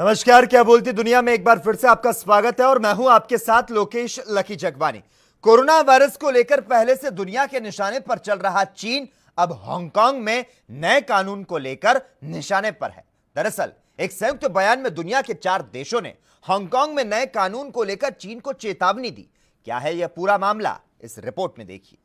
नमस्कार, क्या बोलती दुनिया में एक बार फिर से आपका स्वागत है और मैं हूं आपके साथ Lokesh lucky Jagwani. Corona virus को लेकर पहले से दुनिया के निशाने पर चल रहा चीन अब हांगकांग में नए कानून को लेकर निशाने पर है। दरअसल एक संयुक्त बयान में दुनिया के 4 देशों ने हांगकांग में नए कानून को लेकर चीन को चेतावनी दी। क्या है यह पूरा मामला, इस रिपोर्ट में देखिए।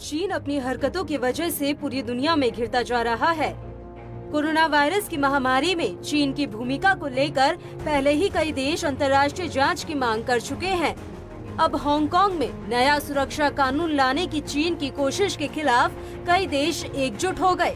चीन अपनी हरकतों की वजह से पूरी दुनिया में घिरता जा रहा है। कोरोना वायरस की महामारी में चीन की भूमिका को लेकर पहले ही कई देश अंतर्राष्ट्रीय जांच की मांग कर चुके हैं। अब हांगकांग में नया सुरक्षा कानून लाने की चीन की कोशिश के खिलाफ कई देश एकजुट हो गए।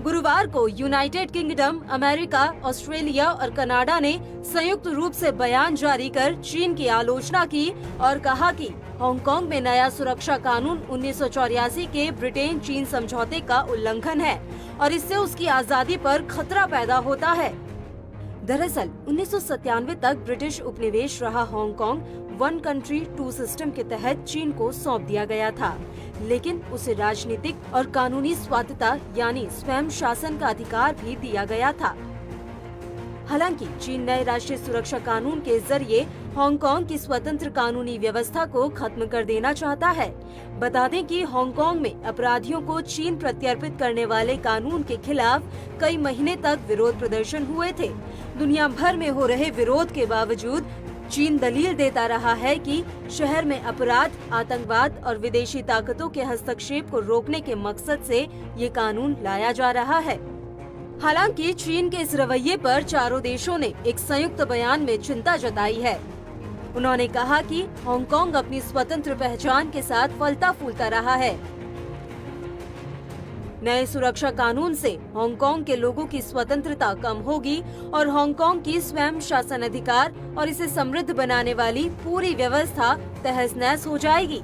गुरुवार को यूनाइटेड किंगडम, अमेरिका, ऑस्ट्रेलिया और कनाडा ने संयुक्त रूप से बयान जारी कर चीन की आलोचना की और कहा कि हांगकांग में नया सुरक्षा कानून 1984 के ब्रिटेन चीन समझौते का उल्लंघन है और इससे उसकी आजादी पर खतरा पैदा होता है। दरअसल 1997 तक ब्रिटिश उपनिवेश रहा Hong Kong one country two system के तहत चीन को सौंप दिया गया था, लेकिन उसे राजनीतिक और कानूनी स्वायत्तता यानी स्वयं शासन का अधिकार भी दिया गया था। हालांकि चीन नए राष्ट्रीय सुरक्षा कानून के जरिए हांगकांग की स्वतंत्र कानूनी व्यवस्था को खत्म कर देना चाहता है। बता दें कि हांगकांग में अपराधियों को चीन प्रत्यर्पित करने वाले कानून के खिलाफ कई महीने तक विरोध प्रदर्शन हुए थे। दुनिया भर में हो रहे विरोध के बावजूद चीन दलील देता रहा है कि शहर में अपराध, आतंकवाद और विदेशी ताकतों के हस्तक्षेप को रोकने के मकसद से ये कानून लाया जा रहा है। हालांकि चीन के इस रवैये पर चारों देशों ने एक संयुक्त बयान में चिंता जताई है। उन्होंने कहा कि हांगकांग अपनी स्वतंत्र पहचान के साथ फलता फूलता रहा है। नए सुरक्षा कानून से हांगकांग के लोगों की स्वतंत्रता कम होगी और हांगकांग की स्वयं शासन अधिकार और इसे समृद्ध बनाने वाली पूरी व्यवस्था तहस-नहस हो जाएगी।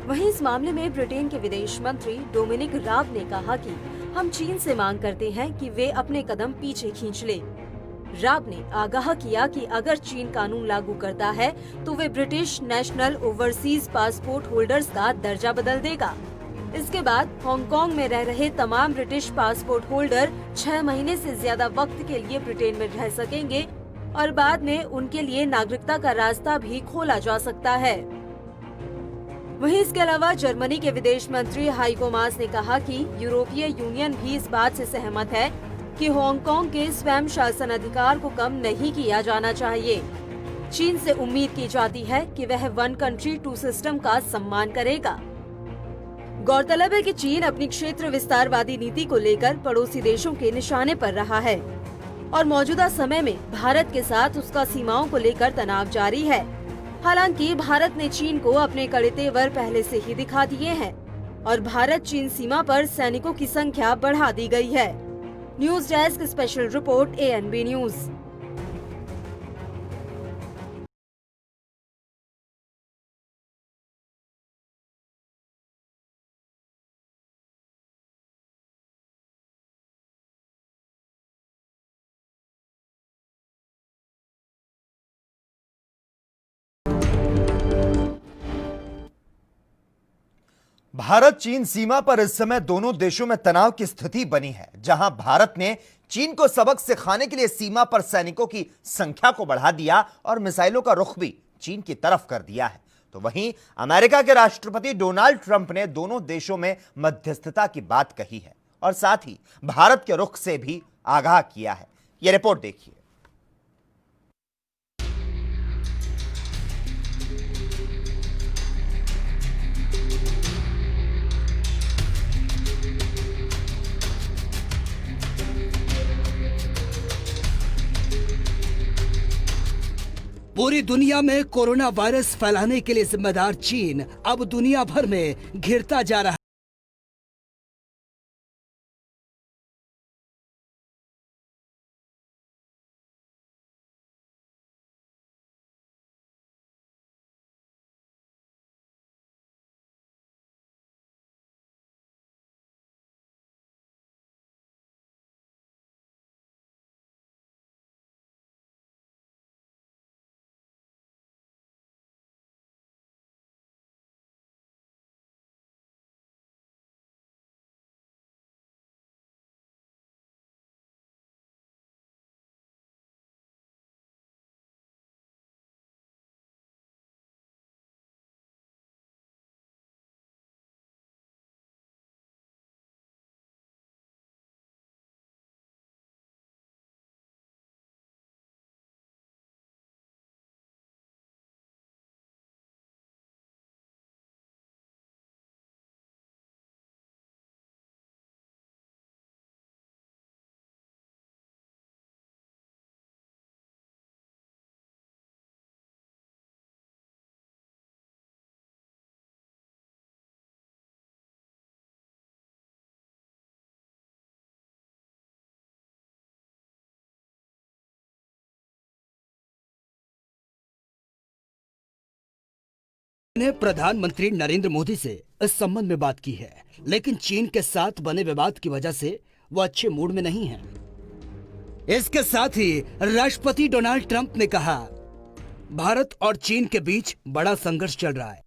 वहीं इस मामले में ब्रिटेन के विदेश मंत्री डोमिनिक राब ने कहा कि हम चीन से मांग करते हैं कि वे अपने कदम पीछे खींच ले। राब ने आगाह किया कि अगर चीन कानून लागू करता है तो वे British national overseas passport holders का दर्जा बदल देगा। इसके बाद हांगकांग में रह रहे तमाम ब्रिटिश पासपोर्ट होल्डर 6 महीने से ज्यादा वक्त के लिए ब्रिटेन में रह सकेंगे और बाद में उनके लिए नागरिकता का रास्ता भी खोला जा सकता है। वहीं इसके अलावा जर्मनी के विदेश मंत्री हाइको मास ने कहा कि यूरोपीय यूनियन भी इस बात से सहमत है कि हांगकांग के स्वयं शासन अधिकार को कम नहीं किया जाना चाहिए। चीन से उम्मीद की जाती है कि वह वन कंट्री टू सिस्टम का सम्मान करेगा। गौरतलब है कि चीन अपनी क्षेत्र विस्तारवादी नीति को लेकर पड़ोसी देशों के निशाने पर रहा है और मौजूदा समय में भारत के साथ उसका सीमाओं को लेकर तनाव जारी है। हालांकि भारत ने चीन को अपने कड़े तेवर पहले से ही दिखा दिए हैं और भारत चीन सीमा पर सैनिकों की संख्या बढ़ा दी गई है। News desk special report ANB news. Bharat चीन सीमा पर इस समय दोनों देशों में तनाव की स्थिति बनी है, जहां भारत ने चीन को सबक सिखाने के लिए सीमा पर सैनिकों की संख्या को बढ़ा दिया और मिसाइलों का रुख भी चीन की तरफ कर दिया है। तो वहीं अमेरिका के राष्ट्रपति डोनाल्ड ट्रंप ने दोनों देशों में मध्यस्थता की बात कही है और साथ ही भारत के रुख से भी आगाह किया है। यह रिपोर्ट देखिए। पूरी दुनिया में कोरोना वायरस फैलाने के लिए जिम्मेदार चीन अब दुनिया भर में घिरता जा रहा है। ने प्रधानमंत्री नरेंद्र मोदी से इस संबंध में बात की है, लेकिन चीन के साथ बने विवाद की वजह से वो अच्छे मूड में नहीं है। इसके साथ ही राष्ट्रपति डोनाल्ड ट्रंप ने कहा, भारत और चीन के बीच बड़ा संघर्ष चल रहा है।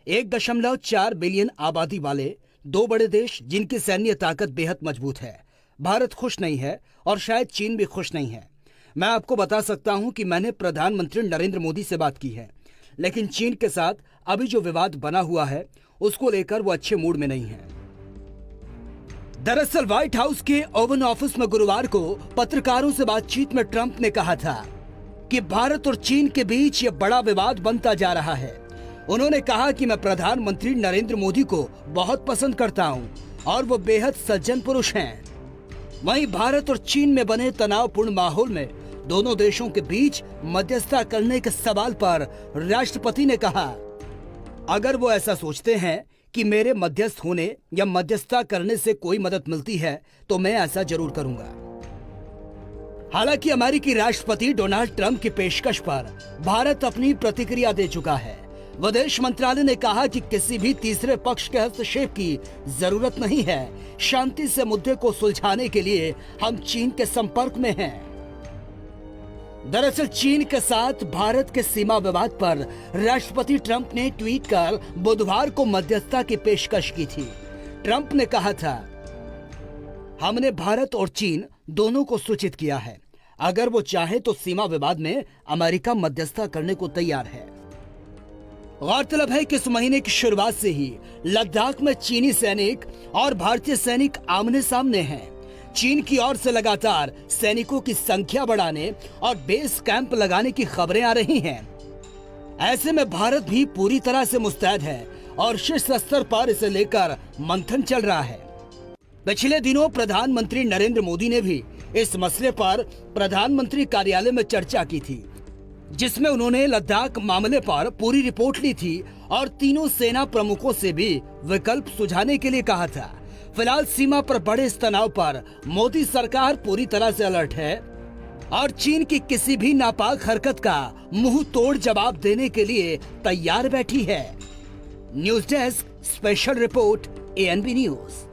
1.4 बिलियन आबादी वाले दो बड़े देश जिनकी सैन्य ताकत बेहद मजबूत है। भारत खुश नहीं है और शायद चीन भी खुश नहीं है। मैं आपको बता सकता हूं कि मैंने प्रधानमंत्री नरेंद्र मोदी से बात की है, लेकिन चीन के साथ अभी जो विवाद बना हुआ है उसको लेकर वो अच्छे मूड में नहीं है। दरअसल व्हाइट हाउस के ओवल ऑफिस में गुरुवार को पत्रकारों से बातचीत में ट्रंप ने कहा था कि भारत और चीन के बीच ये बड़ा विवाद बनता जा रहा है। उन्होंने कहा कि मैं प्रधानमंत्री नरेंद्र मोदी को बहुत पसंद करता हूं और वो बेहद सज्जन पुरुष हैं। वहीं भारत और चीन में बने तनावपूर्ण माहौल में दोनों देशों के बीच मध्यस्थता करने के सवाल पर राष्ट्रपति ने कहा, अगर वो ऐसा सोचते हैं कि मेरे मध्यस्थ होने या मध्यस्थता करने से कोई मदद मिलती है तो मैं ऐसा जरूर करूंगा। हालांकि अमेरिकी राष्ट्रपति डोनाल्ड ट्रंप की पेशकश पर भारत अपनी प्रतिक्रिया दे चुका है। विदेश मंत्रालय ने कहा कि किसी भी तीसरे पक्ष के हस्तक्षेप की जरूरत नहीं है। शांति से मुद्दे को सुलझाने के लिए हम चीन के संपर्क में हैं। दरअसल चीन के साथ भारत के सीमा विवाद पर राष्ट्रपति ट्रंप ने ट्वीट कर बुधवार को मध्यस्थता की पेशकश की थी। ट्रंप ने कहा था, हमने भारत और चीन दोनों को सूचित किया है। अगर वो चाहे तो सीमा विवाद में अमेरिका मध्यस्थता करने को तैयार है। गौरतलब है कि इस महीने की शुरुआत से ही लद्दाख में चीनी सैनिक और भारतीय सैनिक आमने सामने हैं। चीन की ओर से लगातार सैनिकों की संख्या बढ़ाने और बेस कैंप लगाने की खबरें आ रही हैं। ऐसे में भारत भी पूरी तरह से मुस्तैद है और शीर्ष स्तर पर इसे लेकर मंथन चल रहा है। पिछले दिनों प्रधानमंत्री नरेंद्र मोदी ने भी इस मसले पर प्रधानमंत्री कार्यालय में चर्चा की थी, जिसमें उन्होंने लद्दाख मामले पर पूरी रिपोर्ट ली थी और तीनों सेना प्रमुखों से भी विकल्प सुझाने के लिए कहा था। फिलहाल सीमा पर बढ़े इस तनाव पर मोदी सरकार पूरी तरह से अलर्ट है और चीन की किसी भी नापाक हरकत का मुंह तोड़ जवाब देने के लिए तैयार बैठी है। News desk special report ANB news.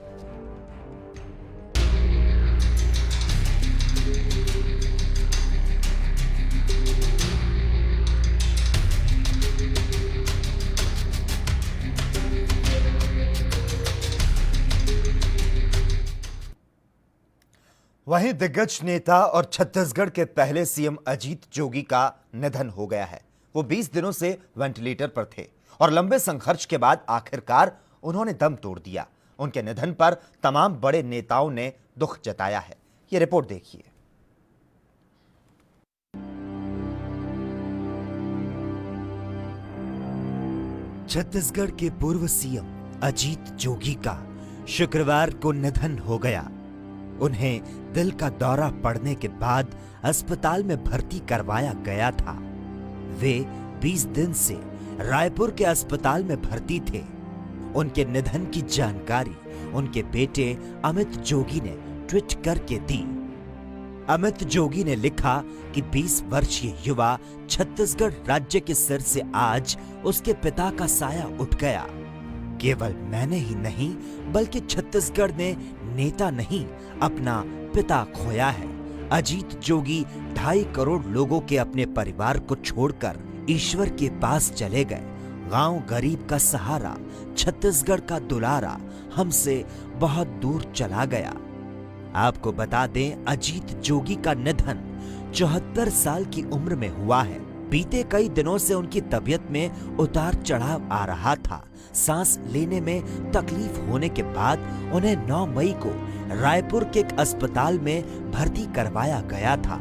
वहीं दिग्गज नेता और छत्तीसगढ़ के पहले सीएम अजीत जोगी का निधन हो गया है। वो 20 दिनों से वेंटिलेटर पर थे और लंबे संघर्ष के बाद आखिरकार उन्होंने दम तोड़ दिया। उनके निधन पर तमाम बड़े नेताओं ने दुख जताया है। ये रिपोर्ट देखिए। छत्तीसगढ़ के पूर्व सीएम अजीत जोगी का शुक्रवार को निधन हो गया। उन्हें दिल का दौरा पड़ने के बाद अस्पताल में भर्ती करवाया गया था। वे 20 दिन से रायपुर के अस्पताल में भर्ती थे। उनके निधन की जानकारी उनके बेटे अमित जोगी ने ट्वीट करके दी। अमित जोगी ने लिखा कि 20 वर्षीय युवा छत्तीसगढ़ राज्य के सिर से आज उसके पिता का साया उठ गया। केवल मैंने ही नहीं बल्कि छत्तीसगढ़ ने नेता नहीं अपना पिता खोया है। अजीत जोगी 2.5 करोड़ लोगों के अपने परिवार को छोड़कर ईश्वर के पास चले गए। गांव गरीब का सहारा, छत्तीसगढ़ का दुलारा हमसे बहुत दूर चला गया। आपको बता दें, अजीत जोगी का निधन 74 साल की उम्र में हुआ है। बीते कई दिनों से उनकी तबीयत में उतार चढ़ाव आ रहा था। सांस लेने में तकलीफ होने के बाद उन्हें 9 मई को रायपुर के एक अस्पताल में भर्ती करवाया गया था।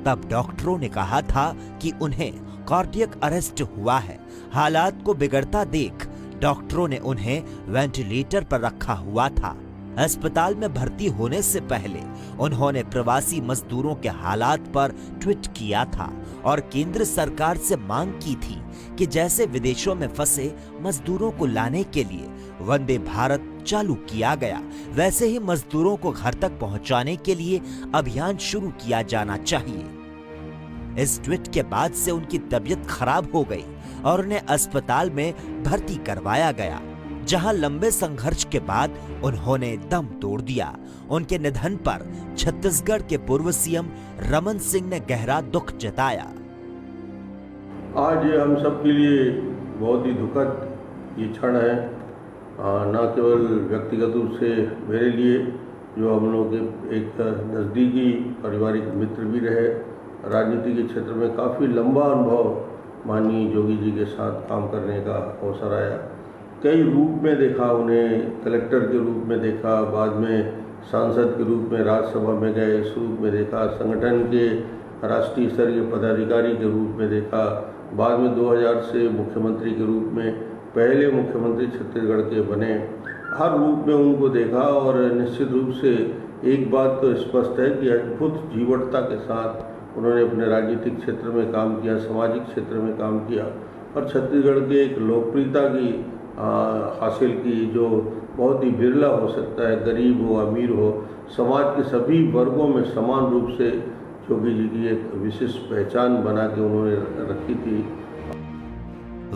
तब डॉक्टरों ने कहा था कि उन्हें कार्डियक अरेस्ट हुआ है। हालात को बिगड़ता देख डॉक्टरों ने उन्हें वेंटिलेटर पर रखा हुआ था। अस्पताल में भर्ती होने से पहले उन्होंने प्रवासी मजदूरों के हालात पर ट्वीट किया था और केंद्र सरकार से मांग की थी कि जैसे विदेशों में फंसे मजदूरों को लाने के लिए वंदे भारत चालू किया गया, वैसे ही मजदूरों को घर तक पहुंचाने के लिए अभियान शुरू किया जाना चाहिए। इस ट्वीट के बाद से उनकी तबीयत खराब हो गई और उन्हें अस्पताल में भर्ती करवाया गया, जहां लंबे संघर्ष के बाद उन्होंने दम तोड़ दिया। उनके निधन पर छत्तीसगढ़ के पूर्व सीएम रमन सिंह ने गहरा दुख जताया। आज हम सब के लिए बहुत ही दुखद ये क्षण है, न केवल व्यक्तिगत रूप से मेरे लिए, जो हम लोग के एक नज़दीकी पारिवारिक मित्र भी रहे, राजनीति के क्षेत्र में काफ़ी लंबा अनुभव माननीय जोगी जी के साथ काम करने का अवसर आया। कई रूप में देखा उन्हें, कलेक्टर के रूप में देखा, बाद में सांसद के रूप में राज्यसभा में गए, इस रूप में देखा, संगठन के राष्ट्रीय स्तर के पदाधिकारी के रूप में देखा, बाद में 2000 से मुख्यमंत्री के रूप में पहले मुख्यमंत्री छत्तीसगढ़ के बने। हर रूप में उनको देखा और निश्चित रूप से एक बात तो स्पष्ट है कि अद्भुत जीवटता के साथ उन्होंने अपने राजनीतिक क्षेत्र में काम किया, सामाजिक क्षेत्र में काम किया और छत्तीसगढ़ के एक लोकप्रियता की हासिल की, जो बहुत ही बिरला हो सकता है। गरीब हो, अमीर हो, समाज के सभी वर्गों में समान रूप से जोगी जी की एक विशिष्ट पहचान बना के उन्होंने रखी थी।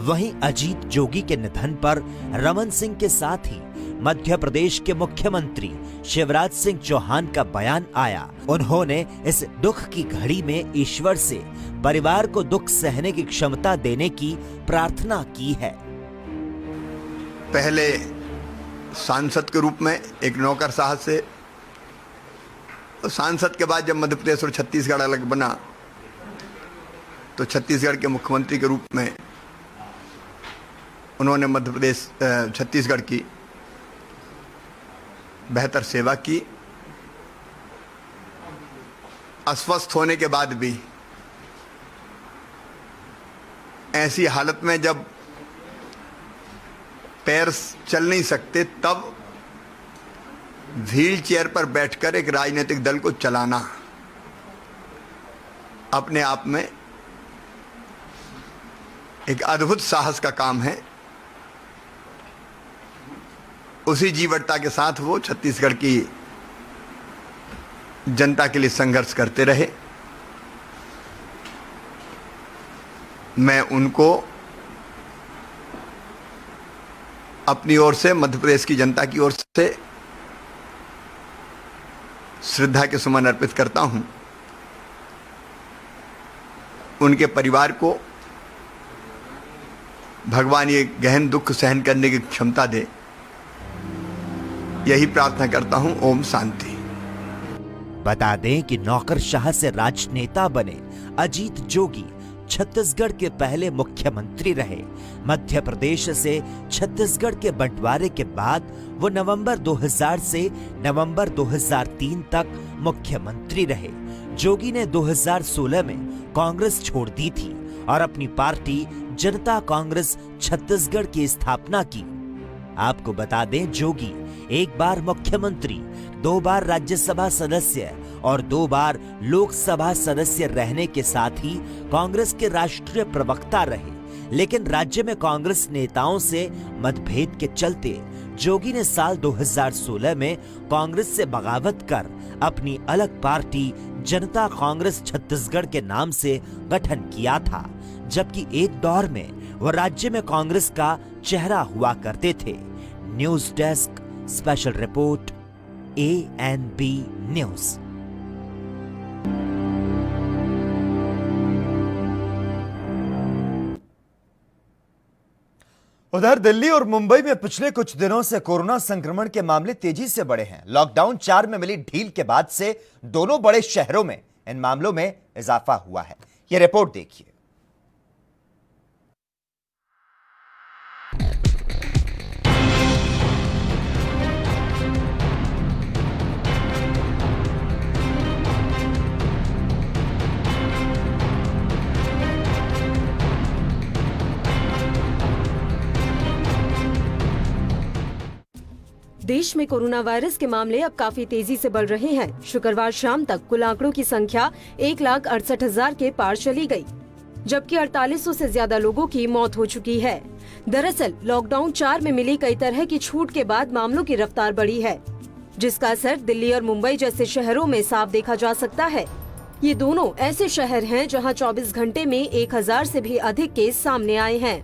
वहीं अजीत जोगी के निधन पर रमन सिंह के साथ ही मध्य प्रदेश के मुख्यमंत्री शिवराज सिंह चौहान का बयान आया। उन्होंने इस दुख की घड़ी में ईश्वर से परिवार को दुख सहने की क्षमता देने की प्रार्थना की है। पहले सांसद के रूप में एक नौकरशाह से, सांसद के बाद जब मध्य प्रदेश और छत्तीसगढ़ अलग बना तो छत्तीसगढ़ के मुख्यमंत्री के रूप में उन्होंने मध्य प्रदेश छत्तीसगढ़ की बेहतर सेवा की। अस्वस्थ होने के बाद भी ऐसी हालत में जब पैर चल नहीं सकते, तब व्हील चेयर पर बैठकर एक राजनीतिक दल को चलाना अपने आप में एक अद्भुत साहस का काम है। उसी जीवटता के साथ वो छत्तीसगढ़ की जनता के लिए संघर्ष करते रहे। मैं उनको अपनी ओर से, मध्य प्रदेश की जनता की ओर से श्रद्धा के सुमन अर्पित करता हूं। उनके परिवार को भगवान ये गहन दुख सहन करने की क्षमता दे, यही प्रार्थना करता हूं। ओम शांति। बता दें कि नौकरशाह से राजनेता बने अजीत जोगी छत्तीसगढ़ के पहले मुख्यमंत्री रहे। मध्य प्रदेश से छत्तीसगढ़ के बंटवारे के बाद वो नवंबर 2000 से नवंबर 2003 तक मुख्यमंत्री रहे। जोगी ने 2016 में कांग्रेस छोड़ दी थी और अपनी पार्टी जनता कांग्रेस छत्तीसगढ़ की स्थापना की। आपको बता दें, जोगी एक बार मुख्यमंत्री, 2 बार राज्यसभा सदस्य और 2 बार लोकसभा सदस्य रहने के साथ ही कांग्रेस के राष्ट्रीय प्रवक्ता रहे। लेकिन राज्य में कांग्रेस नेताओं से मतभेद के चलते जोगी ने साल 2016 में कांग्रेस से बगावत कर अपनी अलग पार्टी जनता कांग्रेस छत्तीसगढ़ के नाम से गठन किया था, जबकि एक दौर में वह राज्य में कांग्रेस का चेहरा हुआ करते थे। News desk special report ANB news. उधर दिल्ली और मुंबई में पिछले कुछ दिनों से कोरोना संक्रमण के मामले तेजी से बढ़े हैं। लॉकडाउन 4 में मिली ढील के बाद से दोनों बड़े शहरों में इन मामलों में इजाफा हुआ है। यह रिपोर्ट देखिए। देश में कोरोना वायरस के मामले अब काफी तेजी से बढ़ रहे हैं। शुक्रवार शाम तक कुल आंकड़ों की संख्या 1,68,000 के पार चली गई, जबकि 4800 से ज्यादा लोगों की मौत हो चुकी है। दरअसल लॉकडाउन 4 में मिली कई तरह की छूट के बाद मामलों की रफ्तार बढ़ी है, जिसका असर दिल्ली और मुंबई जैसे शहरों में साफ देखा जा सकता है। ये दोनों ऐसे शहर हैं जहां 24 घंटे में 1000 से भी अधिक केस सामने आए हैं।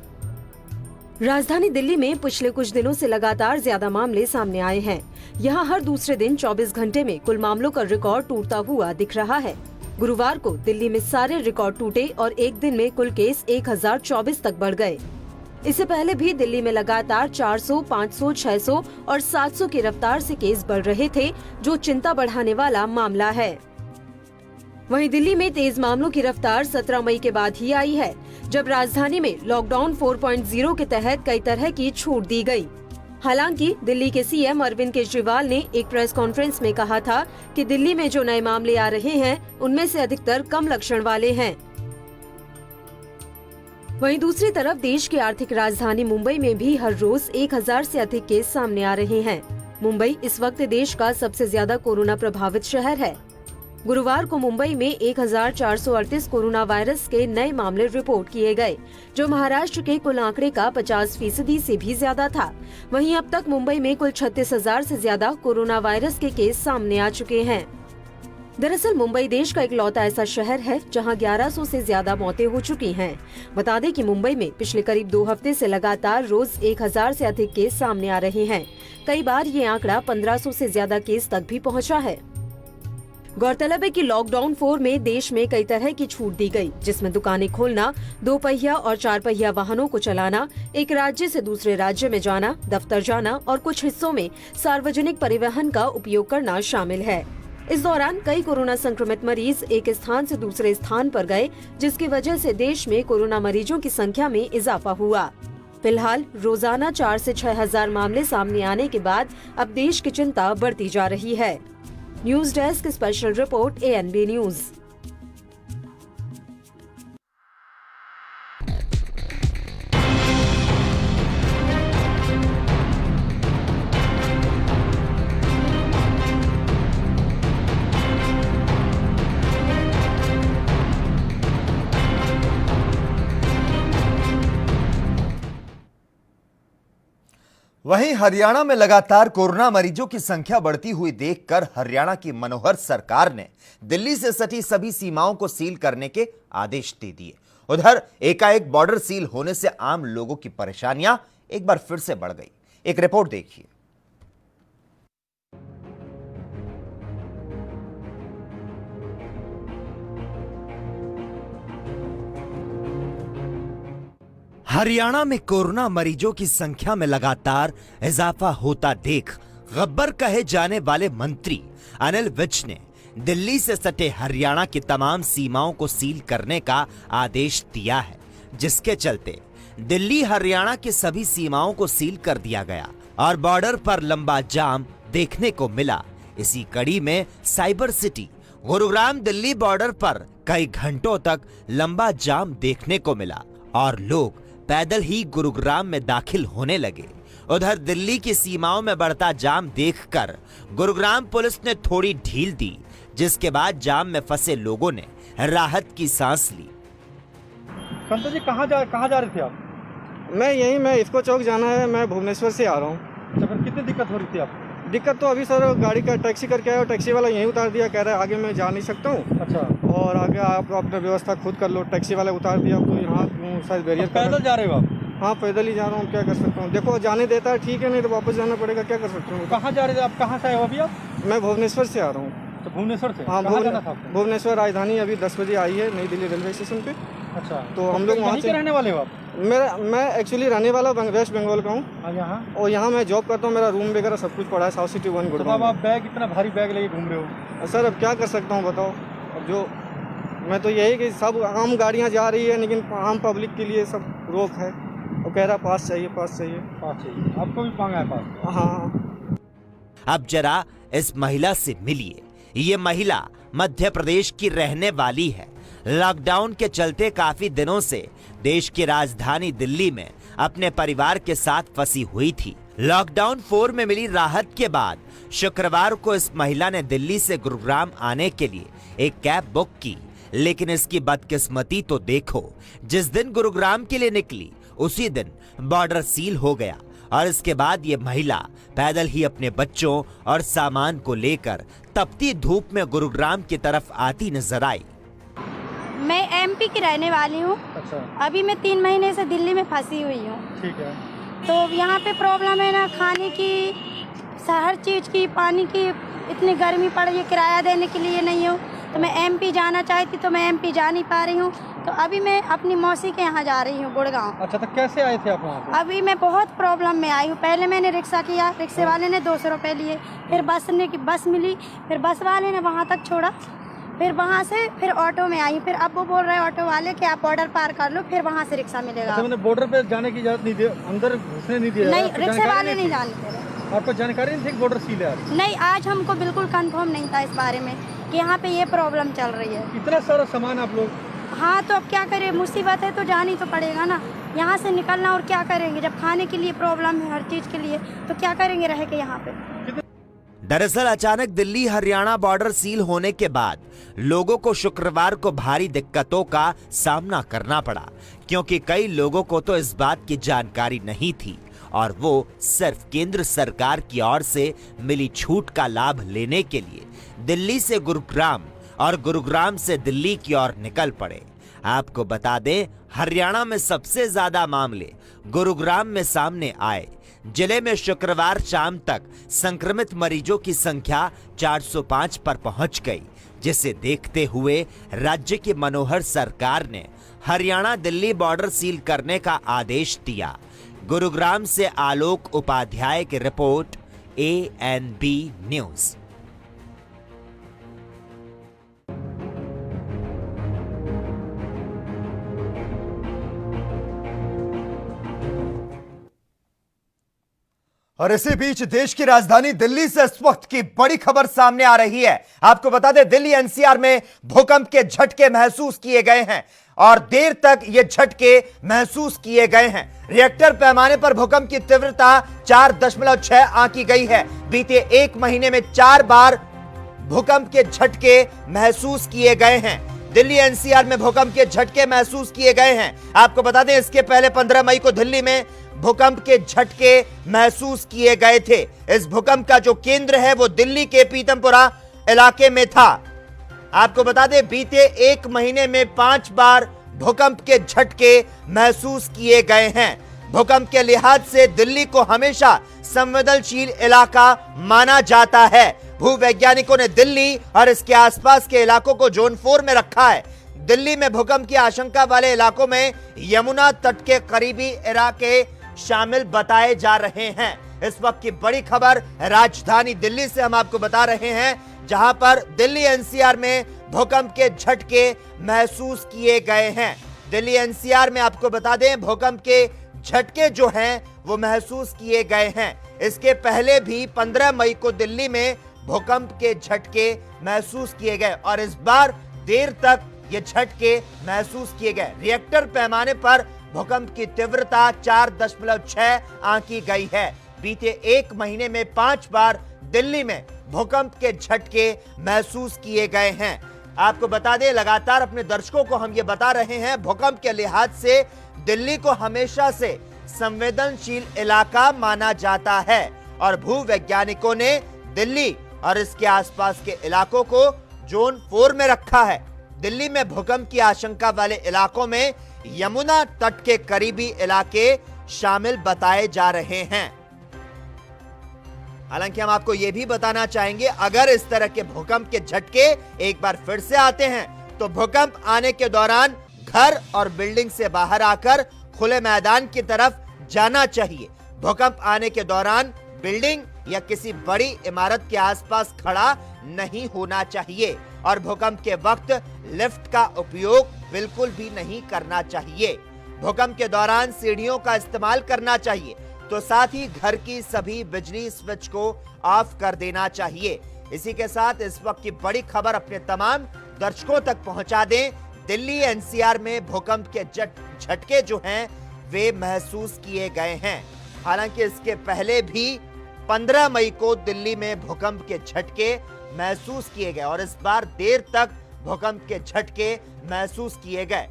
राजधानी दिल्ली में पिछले कुछ दिनों से लगातार ज्यादा मामले सामने आए हैं। यहाँ हर दूसरे दिन 24 घंटे में कुल मामलों का रिकॉर्ड टूटता हुआ दिख रहा है। गुरुवार को दिल्ली में सारे रिकॉर्ड टूटे और एक दिन में कुल केस 1024 तक बढ़ गए। इससे पहले भी दिल्ली में लगातार 400, 500, 600 और 700 की रफ्तार से केस बढ़ रहे थे, जो चिंता बढ़ाने वाला मामला है। वहीं दिल्ली में तेज मामलों की रफ्तार 17 मई के बाद ही आई है, जब राजधानी में लॉकडाउन 4.0 के तहत कई तरह की छूट दी गई। हालांकि दिल्ली के सीएम अरविंद केजरीवाल ने एक प्रेस कॉन्फ्रेंस में कहा था कि दिल्ली में जो नए मामले आ रहे हैं, उनमें से अधिकतर कम लक्षण वाले हैं। वहीं दूसरी तरफ देश की आर्थिक राजधानी मुंबई में भी हर रोज 1000 से अधिक केस सामने आ रहे हैं। मुंबई इस वक्त देश का सबसे ज्यादा कोरोना प्रभावित शहर है। गुरुवार को मुंबई में 1438 कोरोना वायरस के नए मामले रिपोर्ट किए गए, जो महाराष्ट्र के कुल आंकड़े का 50% से भी ज्यादा था। वहीं अब तक मुंबई में कुल 36,000 से ज्यादा कोरोना वायरस के केस सामने आ चुके हैं। दरअसल मुंबई देश का इकलौता ऐसा शहर है जहां 1100 से ज्यादा मौतें हो चुकी हैं। बता दें कि मुंबई में पिछले करीब 2 हफ्ते से लगातार रोज 1000 से अधिक केस सामने आ रहे हैं। कई बार ये आंकड़ा 1500 से ज्यादा केस तक भी पहुंचा है। गौरतलब है कि लॉकडाउन 4 में देश में कई तरह की छूट दी गई, जिसमें दुकानें खोलना, 2 पहिया और 4 पहिया वाहनों को चलाना, एक राज्य से दूसरे राज्य में जाना, दफ्तर जाना और कुछ हिस्सों में सार्वजनिक परिवहन का उपयोग करना शामिल है। इस दौरान कई कोरोना संक्रमित मरीज एक स्थान से दूसरे स्थान पर गए, जिसकी वजह से देश में कोरोना मरीजों की संख्या में इजाफा हुआ। फिलहाल रोजाना 4 से 6 हजार मामले सामने आने के बाद अब देश की चिंता बढ़ती जा रही है। News desk special report ANB news. वहीं हरियाणा में लगातार कोरोना मरीजों की संख्या बढ़ती हुई देखकर हरियाणा की मनोहर सरकार ने दिल्ली से सटी सभी सीमाओं को सील करने के आदेश दे दिए। उधर एकाएक बॉर्डर सील होने से आम लोगों की परेशानियां एक बार फिर से बढ़ गई। एक रिपोर्ट देखिए। हरियाणा में कोरोना मरीजों की संख्या में लगातार इजाफा होता देख गब्बर कहे जाने वाले मंत्री अनिल विज ने दिल्ली से सटे हरियाणा की तमाम सीमाओं को सील करने का आदेश दिया है, जिसके चलते दिल्ली हरियाणा की सभी सीमाओं को सील कर दिया गया और बॉर्डर पर लंबा जाम देखने को मिला। इसी कड़ी में cyber city Gurugram Delhi border पर कई घंटों तक लंबा जाम देखने को मिला और लोग पैदल ही गुरुग्राम में दाखिल होने लगे। उधर दिल्ली की सीमाओं में बढ़ता जाम देखकर गुरुग्राम पुलिस ने थोड़ी ढील दी, जिसके बाद जाम में फंसे लोगों ने राहत की सांस ली। संतोष जी कहाँ जा रहे थे आप? मैं इसको चौक जाना है। मैं भुवनेश्वर से आ रहा हूँ। अच्छा, फिर कितनी दिक्कत हो रही थी आप? दिक्कत तो अभी सर गाड़ी का टैक्सी करके आया और टैक्सी वाला यहीं उतार दिया, कह रहा है आगे मैं जा नहीं सकता हूँ। अच्छा, और आगे आप अपना व्यवस्था खुद कर लो। टैक्सी वाला उतार दिया तो यहाँ शायद बैरियर। पैदल जा रहे हो आप? हाँ पैदल ही जा रहा हूँ, क्या कर सकता हूँ। देखो जाने देता है ठीक है, नहीं तो वापस जाना पड़ेगा, क्या कर सकता हूँ। कहाँ जा रहे थे आप? कहाँ से आए हो अभी आप? मैं भुवनेश्वर से आ रहा हूँ। तो भुवनेश्वर से? हाँ कहाँ जाना था आपको? भुवनेश्वर राजधानी अभी 10 बजे आई है नई दिल्ली रेलवे स्टेशन पे। अच्छा, तो हम लोग वहाँ से रहने वाले हो आप? मैं एक्चुअली रहने वाला वेस्ट बंगाल का हूँ। यहाँ और यहाँ मैं जॉब करता हूँ, मेरा रूम वगैरह सब कुछ पड़ा है साउथ सिटी 1 गुड़गांव। तो आप बैग इतना भारी बैग लेके घूम रहे हो? सर अब क्या कर सकता हूँ बताओ। अब जो मैं तो यही कि सब आम गाड़ियाँ जा रही है, लेकिन आम पब्लिक के लिए सब रोक है। वो कह रहा पास चाहिए। आपको भी मांगा है पास? हाँ। अब जरा इस महिला से मिलिए। ये महिला मध्य प्रदेश की रहने वाली है। लॉकडाउन के चलते काफी दिनों से देश की राजधानी दिल्ली में अपने परिवार के साथ फंसी हुई थी। लॉकडाउन 4 में मिली राहत के बाद शुक्रवार को इस महिला ने दिल्ली से गुरुग्राम आने के लिए एक कैब बुक की, लेकिन इसकी बदकिस्मती तो देखो, जिस दिन गुरुग्राम के लिए निकली उसी दिन बॉर्डर सील हो गया और इसके बाद ये महिला पैदल ही अपने बच्चों और सामान को लेकर तपती धूप में गुरुग्राम की तरफ आती नजर आई। मैं एमपी की रहने वाली हूँ। अच्छा, अभी मैं 3 महीने से दिल्ली में फंसी हुई हूँ। ठीक है। तो यहाँ पे प्रॉब्लम है ना, खाने की, हर चीज़ की, पानी की, इतनी गर्मी पड़ रही है, किराया देने के लिए नहीं हूँ। तो मैं एमपी जाना चाहती, तो मैं एमपी जा नहीं पा रही हूँ। तो अभी मैं अपनी मौसी के यहाँ जा रही हूँ, गुड़गांव। अच्छा, तो कैसे आए थे आप वहाँ पे? अभी मैं बहुत प्रॉब्लम में आई हूँ। पहले मैंने रिक्शा किया, रिक्शे वाले ने 200 रुपये लिए, फिर बस मिली, फिर बस वाले ने वहाँ तक छोड़ा, फिर वहाँ से फिर ऑटो में आई। फिर अब वो बोल रहे हैं ऑटो वाले कि आप बॉर्डर पार कर लो, फिर वहाँ से रिक्शा मिलेगा। अच्छा, मैंने बॉर्डर पे जाने की इजाजत नहीं दी, अंदर घुसने नहीं दिया? नहीं, आपको रिक्शे जानकारी वाले नहीं थी? जाने दे रहे। आपको जानकारी नहीं थी कि बॉर्डर सील है? नहीं, आज हमको बिल्कुल कंफर्म नहीं था इस बारे में कि यहाँ पे ये प्रॉब्लम चल रही है। इतना सारा सामान आप लोग? हाँ, तो अब क्या करें, मुसीबत है तो जाना ही तो पड़ेगा ना। यहाँ से निकलना, और क्या करेंगे जब खाने के लिए प्रॉब्लम है, हर चीज़ के लिए, तो क्या करेंगे रह के यहाँ पे। दरअसल अचानक दिल्ली हरियाणा बॉर्डर सील होने के बाद लोगों को शुक्रवार को भारी दिक्कतों का सामना करना पड़ा, क्योंकि कई लोगों को तो इस बात की जानकारी नहीं थी और वो सिर्फ केंद्र सरकार की ओर से मिली छूट का लाभ लेने के लिए दिल्ली से गुरुग्राम और गुरुग्राम से दिल्ली की ओर निकल पड़े। आपको बता दें, हरियाणा में सबसे ज्यादा मामले गुरुग्राम में सामने आए। जिले में शुक्रवार शाम तक संक्रमित मरीजों की संख्या 405 पर पहुंच गई, जिसे देखते हुए राज्य की मनोहर सरकार ने हरियाणा दिल्ली बॉर्डर सील करने का आदेश दिया। गुरुग्राम से आलोक उपाध्याय की रिपोर्ट, ANB न्यूज। और इसी बीच देश की राजधानी दिल्ली से इस वक्त की बड़ी खबर सामने आ रही है। आपको बता दें, दिल्ली एनसीआर में भूकंप के झटके महसूस किए गए हैं और देर तक ये झटके महसूस किए गए हैं। रिएक्टर पैमाने पर भूकंप की तीव्रता 4.6 आंकी गई है। बीते 1 महीने में 4 बार भूकंप के झटके महसूस किए गए हैं। दिल्ली एनसीआर में भूकंप के झटके महसूस किए गए हैं। आपको बता दें, इसके पहले 15 मई को दिल्ली में भूकंप के झटके महसूस किए गए थे। इस भूकंप का जो केंद्र है वो दिल्ली के पीतमपुरा इलाके में था। आपको बता दें, बीते 1 महीने में 5 बार भूकंप के झटके महसूस किए गए हैं। भूकंप के लिहाज से दिल्ली को हमेशा संवेदनशील इलाका माना जाता है। भूवैज्ञानिकों ने दिल्ली और इसके आसपास के इलाकों को जोन 4 में रखा है। दिल्ली में भूकंप की आशंका वाले इलाकों में यमुना तट के करीबी इलाके शामिल बताए जा रहे हैं। इस वक्त की बड़ी खबर राजधानी दिल्ली से हम आपको बता रहे हैं, जहां पर दिल्ली एनसीआर में भूकंप के झटके महसूस किए गए हैं। दिल्ली एनसीआर में आपको बता दें, भूकंप के झटके जो हैं वो महसूस किए गए हैं। इसके पहले भी 15 मई को दिल्ली में भूकंप के झटके महसूस किए गए और इस बार देर तक ये झटके महसूस किए गए। रिएक्टर पैमाने पर भूकंप की तीव्रता 4.6 आंकी गई है। बीते 1 महीने में 5 बार दिल्ली में भूकंप के झटके महसूस किए गए हैं। आपको बता दें, लगातार अपने दर्शकों को हम ये बता रहे हैं, भूकंप के लिहाज से दिल्ली को हमेशा से संवेदनशील इलाका माना जाता है और भूवैज्ञानिकों ने दिल्ली और इसके आसपास के इलाकों को जोन 4 में रखा है। दिल्ली में भूकंप की आशंका वाले इलाकों में यमुना तट के करीबी इलाके शामिल बताए जा रहे हैं। हालांकि हम आपको यह भी बताना चाहेंगे, अगर इस तरह के भूकंप के झटके एक बार फिर से आते हैं तो भूकंप आने के दौरान घर और बिल्डिंग से बाहर आकर खुले मैदान की तरफ जाना चाहिए। भूकंप आने के दौरान बिल्डिंग या किसी बड़ी इमारत के आसपास खड़ा नहीं होना चाहिए और भूकंप के वक्त लिफ्ट का उपयोग बिल्कुल भी नहीं करना चाहिए। भूकंप के दौरान सीढ़ियों का इस्तेमाल करना चाहिए, तो साथ ही घर की सभी बिजली स्विच को ऑफ कर देना चाहिए। इसी के साथ इस वक्त की बड़ी खबर अपने तमाम दर्शकों तक पहुंचा दें। दिल्ली एनसीआर में भूकंप के झटके जो हैं वे महसूस किए गए हैं। हालांकि इसके पहले भी 15 मई को दिल्ली में भूकंप के झटके महसूस किए गए और इस बार देर तक भूकंप के झटके महसूस किए गए।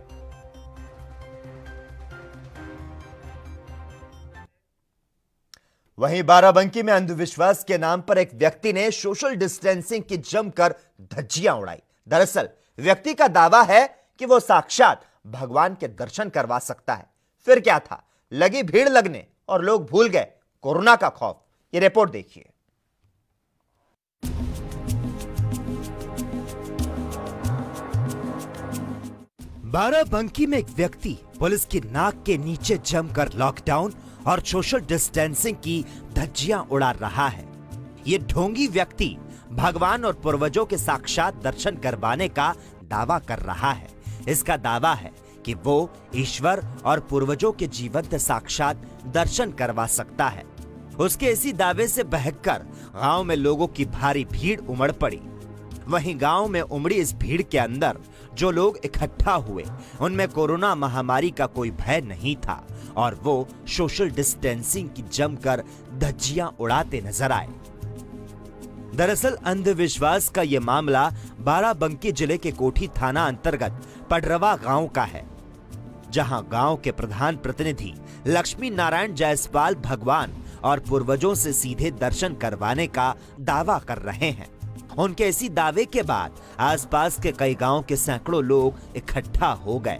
वहीं बाराबंकी में अंधविश्वास के नाम पर एक व्यक्ति ने सोशल डिस्टेंसिंग की जमकर धज्जियां उड़ाई। दरअसल व्यक्ति का दावा है कि वो साक्षात भगवान के दर्शन करवा सकता है। फिर क्या था, लगी भीड़ लगने और लोग भूल गए कोरोना का खौफ। ये रिपोर्ट देखिए। बाराबंकी में एक व्यक्ति पुलिस की नाक के नीचे जमकर लॉकडाउन और सोशल डिस्टेंसिंग की धज्जियां उड़ा रहा है। ये ढोंगी व्यक्ति भगवान और पूर्वजों के साक्षात दर्शन करवाने का दावा कर रहा है। इसका दावा है कि वो ईश्वर और पूर्वजों के जीवंत साक्षात दर्शन करवा सकता है। उसके इसी दावे से बहककर गांव में लोगों की भारी भीड़ उमड़ पड़ी। वहीं गांव में उमड़ी इस भीड़ के अंदर जो लोग इकट्ठा हुए उनमें कोरोना महामारी का कोई भय नहीं था और वो सोशल डिस्टेंसिंग की जमकर धज्जियां उड़ाते नजर आए। दरअसल अंधविश्वास का ये मामला बाराबंकी जिले के कोठी थाना अंतर्गत पडरवा गांव का है, जहां गांव के प्रधान प्रतिनिधि लक्ष्मी नारायण जायसवाल भगवान और पूर्वजों से सीधे दर्शन करवाने का दावा कर रहे हैं। उनके इसी दावे के बाद आसपास के कई गांव के सैकड़ों लोग इकट्ठा हो गए।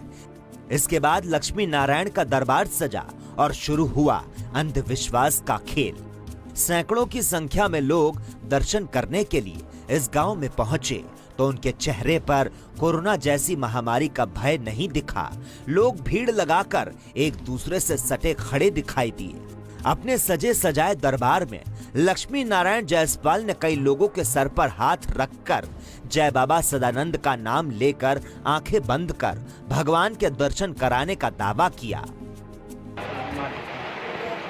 इसके बाद लक्ष्मी नारायण का दरबार सजा और शुरू हुआ अंधविश्वास का खेल। सैकड़ों की संख्या में लोग दर्शन करने के लिए इस गांव में पहुंचे तो उनके चेहरे पर कोरोना जैसी महामारी का भय नहीं दिखा। लोग भीड़ लगाकर एक दूसरे से सटे खड़े दिखाई दिए। अपने सजे सजाए दरबार में लक्ष्मी नारायण जायसवाल ने कई लोगों के सर पर हाथ रखकर जय बाबा सदानंद का नाम लेकर आंखें बंद कर भगवान के दर्शन कराने का दावा किया।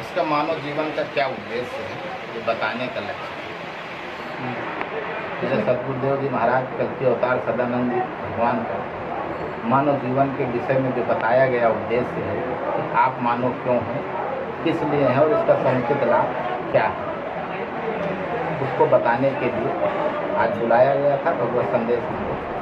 इसका मानव जीवन का क्या उद्देश्य है, ये बताने का लक्ष्य है। जैसे सदगुरुदेव जी महाराज कलकी अवतार सदानंद भगवान का मानव जीवन के विषय में जो बताया गया उद्देश्य है कि आप मानव क्यों हैं, किस लिए है और इसका समुचित लाभ क्या है, उसको बताने के लिए आज बुलाया गया था। भगवत संदेश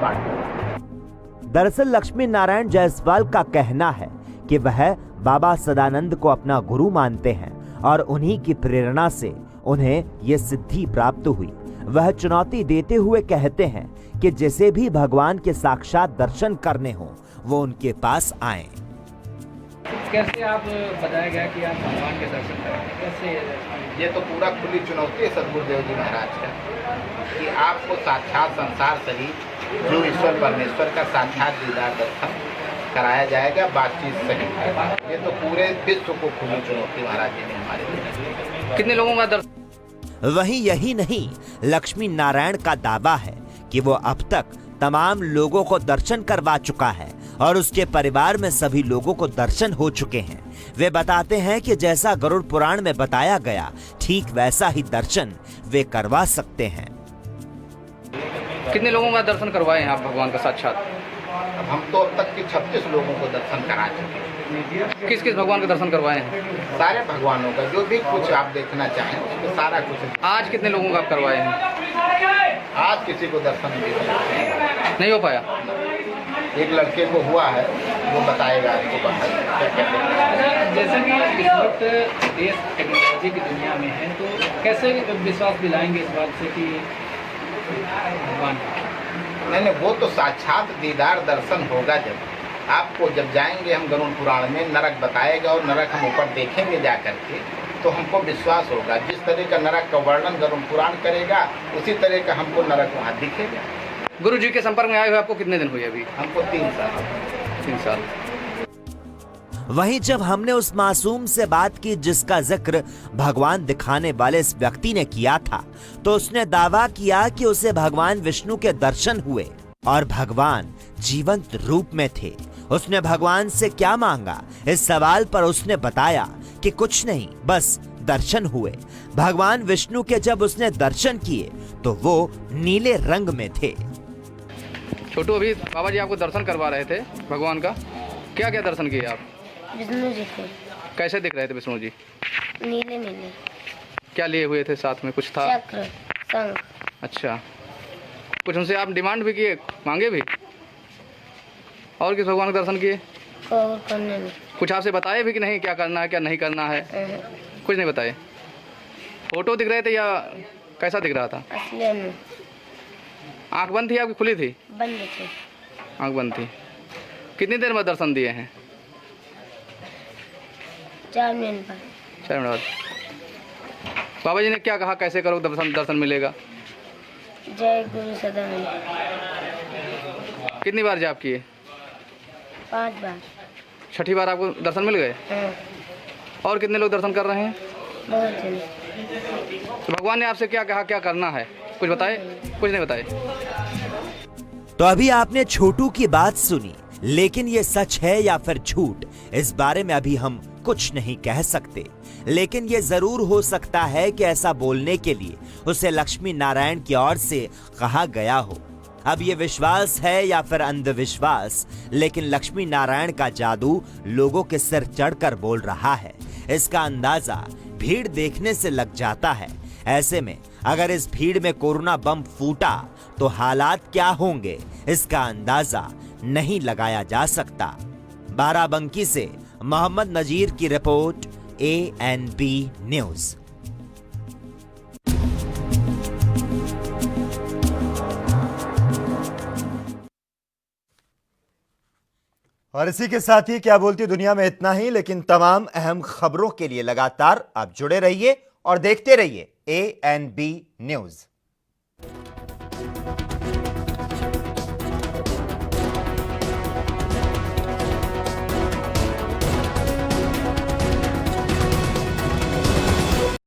बांटा। दरअसल लक्ष्मी नारायण जायसवाल का कहना है कि वह बाबा सदानंद को अपना गुरु मानते हैं और उन्हीं की प्रेरणा से उन्हें ये सिद्धि प्राप्त हुई। वह चुनौती देते हुए कहते हैं कि जिसे भी भगवान के साक्षात दर्शन करने हो वो उनके पास आए। कैसे आप बताया गया कि आप भगवान के दर्शन करेंगे, कैसे? ये तो पूरा खुली चुनौती है सदगुरुदेव जी महाराज का कि आपको साक्षात संसार शरीर जो ईश्वर परमेश्वर का साक्षात दीदार दर्शन कराया जाएगा। बातचीत सही है। ये तो पूरे विश्व को खुली चुनौती महाराज जी ने हमारे लिए। कितने लोगों का दर्शन? वहीं यही नहीं, लक्ष्मी नारायण का दावा है कि वो अब तक तमाम लोगों को दर्शन करवा चुका है और उसके परिवार में सभी लोगों को दर्शन हो चुके हैं। वे बताते हैं कि जैसा गरुड़ पुराण में बताया गया ठीक वैसा ही दर्शन वे करवा सकते हैं। कितने लोगों का दर्शन करवाए हैं आप भगवान का साक्षात? हम तो अब तक के 36 लोगों को दर्शन करा चुके हैं। किस किस भगवान का दर्शन करवाए हैं? सारे भगवानों का, जो भी कुछ आप देखना चाहें उसमें सारा कुछ। आज कितने लोगों का आप करवाए हैं? आज किसी को दर्शन नहीं हो पाया। एक लड़के को हुआ है, वो बताएगा आपको क्या कहते। जैसे कि इस वक्त देश टेक्नोलॉजी की दुनिया में है, तो कैसे विश्वास दिलाएंगे इस बात से कि भगवान? नहीं, वो तो साक्षात दीदार दर्शन होगा जब आपको, जब जाएंगे हम गरुड़ पुराण में, नरक बताएगा और नरक हम ऊपर देखेंगे जा करके, तो हमको विश्वास होगा। जिस तरह का नरक का वर्णन गरुड़ पुराण करेगा उसी तरह का हमको नरक वहाँ दिखेगा। गुरु जी के संपर्क में आए हुए आपको कितने दिन हुए अभी? हमको 3 साल। 3 साल। वहीं जब हमने उस मासूम से बात की जिसका जिक्र भगवान दिखाने वाले इस व्यक्ति ने किया था, तो उसने दावा किया कि उसे भगवान विष्णु के दर्शन हुए और भगवान जीवंत रूप में थे। उसने भगवान से क्या मांगा, इस सवाल पर उसने बताया कि कुछ नहीं, बस दर्शन हुए। भगवान विष्णु के जब उसने दर्शन किए तो वो नीले रंग में थे। छोटू, अभी बाबा जी आपको दर्शन करवा रहे थे भगवान का, क्या क्या दर्शन किए आप? विष्णु जी को। कैसे दिख रहे थे विष्णु जी? नीले नीले। क्या लिए हुए थे साथ में? कुछ था? चक्र, शंख। अच्छा, कुछ उनसे आप डिमांड भी किए, मांगे भी? और किस भगवान के दर्शन किए? और करने में कुछ आपसे बताए भी कि नहीं क्या करना है क्या नहीं करना है? कुछ नहीं बताए। फोटो दिख रहे थे या कैसा दिख रहा था? असली में आंख बंद थी आपकी खुली थी? बंद थे। आंख बंद थी। कितनी देर में दर्शन दिए हैं? 4 मिनट बाद। 4 मिनट बाद। बाबा जी ने क्या कहा, कैसे करो दर्शन मिलेगा? जय गुरु सदा में। कितनी बार जाप किए? 5 बार। छठी बार आपको दर्शन मिल गए? हाँ। और कितने लोग दर्शन कर रहे हैं? बहुत जने। तो भगवान ने आपसे क्या कहा, क्या करना है, कुछ बताए? कुछ नहीं बताए। तो अभी आपने छोटू की बात सुनी, लेकिन ये सच है या फिर झूठ, इस बारे में अभी हम कुछ नहीं कह सकते। लेकिन ये जरूर हो सकता है कि ऐसा बोलने के लिए उसे लक्ष्मी नारायण की ओर से कहा गया हो। अब ये विश्वास है या फिर अंधविश्वास, लेकिन लक्ष्मी नारायण का जादू लोगों के सिर चढ़कर बोल रहा है। इसका अंदाजा भीड़ देखने से लग जाता है। ऐसे में अगर इस भीड़ में कोरोना बम फूटा तो हालात क्या होंगे, इसका अंदाजा नहीं लगाया जा सकता। बाराबंकी से मोहम्मद नजीर की रिपोर्ट, ANB न्यूज। और इसी के साथ ही क्या बोलती दुनिया में इतना ही, लेकिन तमाम अहम खबरों के लिए लगातार आप जुड़े रहिए और देखते रहिए ANB न्यूज।